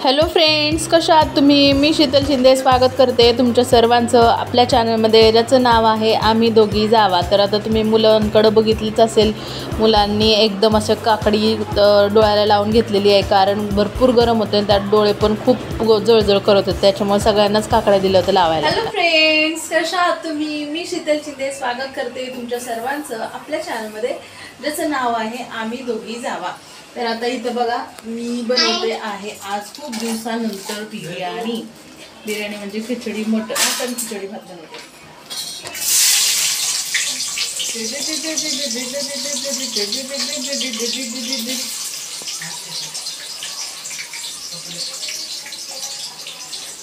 Hello friends, कशा आहात तुम्ही? मी शीतल शिंदे स्वागत करते तुमच्या सर्वांचं आपल्या चॅनलमध्ये, ज्याचं नाव आहे आम्ही दोघी जावा. तर आता तुम्ही मुलांकडे बघितलीच असेल, मुलांनी एकदम असं काकडी डोळ्याला लावून घेतलेली आहे, कारण भरपूर गरम होतं आणि त्यात डोळे पण खूप जळजळ करत होते, त्याच्यामुळे सगळ्यांनाच काकड्या दिलं होतं लावायला. हॅलो फ्रेंड्स, कशा आहात तुम्ही? मी शीतल शिंदे स्वागत करते तुमच्या सर्वांचं आपल्या चॅनलमध्ये, ज्याचं नाव आहे आम्ही दोघी जावा. तर आता इथं बघा, मी बनवते आहे आज खूप दिवसानंतर बिर्याणी. बिर्याणी म्हणजे खिचडी, मटन खिचडी भात बनवते.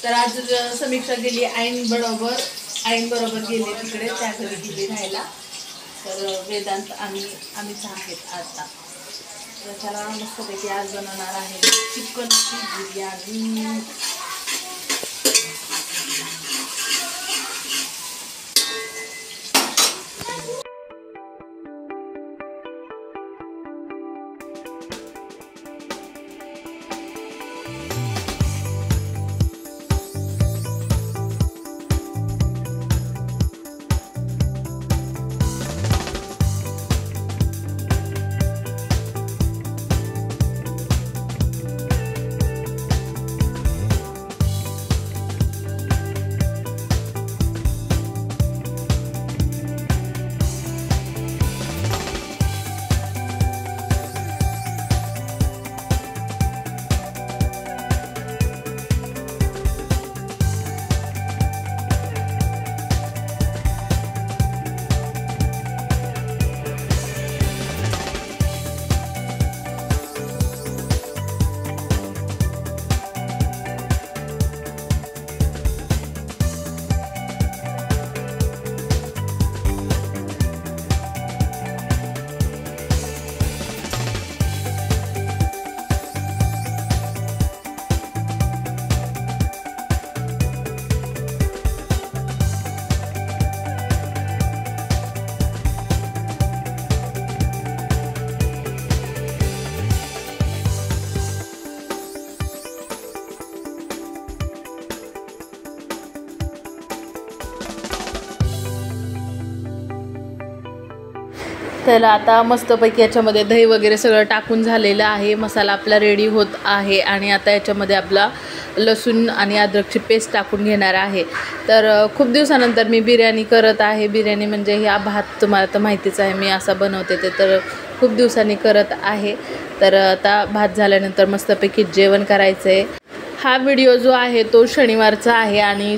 तर आज समीक्षा गेली आईन बरोबर गेली तिकडे, त्या घरी गेली राहायला. तर वेदांत आम्हीच आहेत आता. तर त्याला मस्तपैकी आज बनवणार आहे चिकनची बिर्याणी. तर आता मस्तपैकी याच्यामध्ये दही वगैरे सगळं टाकून झालेलं आहे. मसाला आपला रेडी होत आहे आणि आता याच्यामध्ये आपला लसूण आणि अद्रकची पेस्ट टाकून घेणार आहे. तर खूप दिवसानंतर मी बिर्याणी करत आहे. बिर्याणी म्हणजे ह्या भात तुम्हाला तर माहितीच आहे, मी असा बनवते ते, तर खूप दिवसांनी करत आहे. तर आता भात झाल्यानंतर मस्तपैकी जेवण करायचं आहे. हा व्हिडिओ जो आहे तो शनिवारचा आहे आणि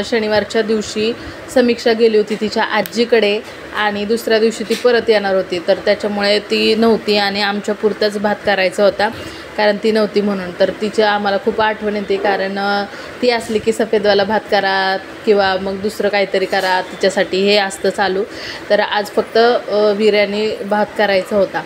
शनिवारच्या दिवशी समीक्षा गेली होती तिच्या आजीकडे आणि दुसऱ्या दिवशी ती परत येणार होती. तर त्याच्यामुळे ती नव्हती आणि आमच्या पुरताच भात करायचा होता, कारण ती नव्हती म्हणून. तर तिच्या आम्हाला खूप आठवण येते, कारण ती असली की सफेदवाला भात करा किंवा मग दुसरं काहीतरी करा, तिच्यासाठी हे असतं चालू. तर आज फक्त बिर्याणी भात करायचा होता.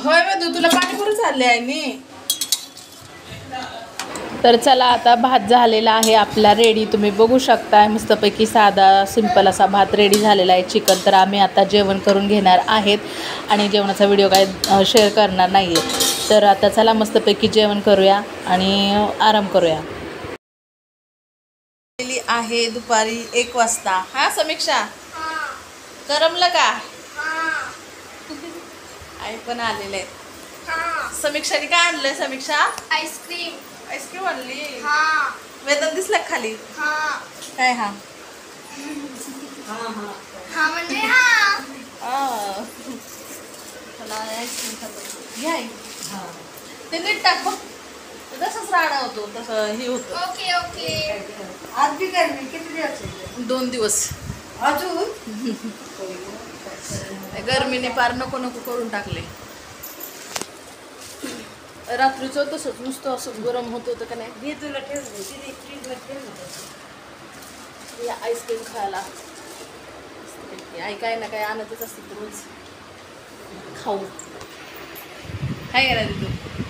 होय मग तुला पाणी पुरून चालले आहे नी तर चला आता भात झालेला आहे आपला रेडी, तुम्ही बघू शकता मस्तपैकी साधा सिंपल असा भात रेडी झालेला आहे चिकन. तर आम्ही आता जेवण करून घेणार आहेत आणि जेवणाचा व्हिडिओ काय शेअर करणार नाही आहे. तर आता चला मस्तपैकी जेवण करूया आणि आराम करूया. आहे दुपारी 1 वाजता. हा समीक्षा करमलं का? आई पण आलेले आहेत. समीक्षाने काय आणलंय? समीक्षा आईस्क्रीम आणली. वेदन दिसला खाली? काय? हा म्हणजे आईस्क्रीम खातो. घ्या ते नीट टाक बघ, तसंच राडा होतो तसं हे होतं. ओके आज बी गर्मी किती दिवस? 2 दिवस अजून गरमीने पार नको करून टाकले. रात्रीचं तसंच नुसतं असं गरम होत होतं का नाही. मी तुला ठेवलं फ्रीजला ठेवलं. या आईस्क्रीम खायला आई काय ना काय आणतच असते रोज खाऊ. काय करायचं तू?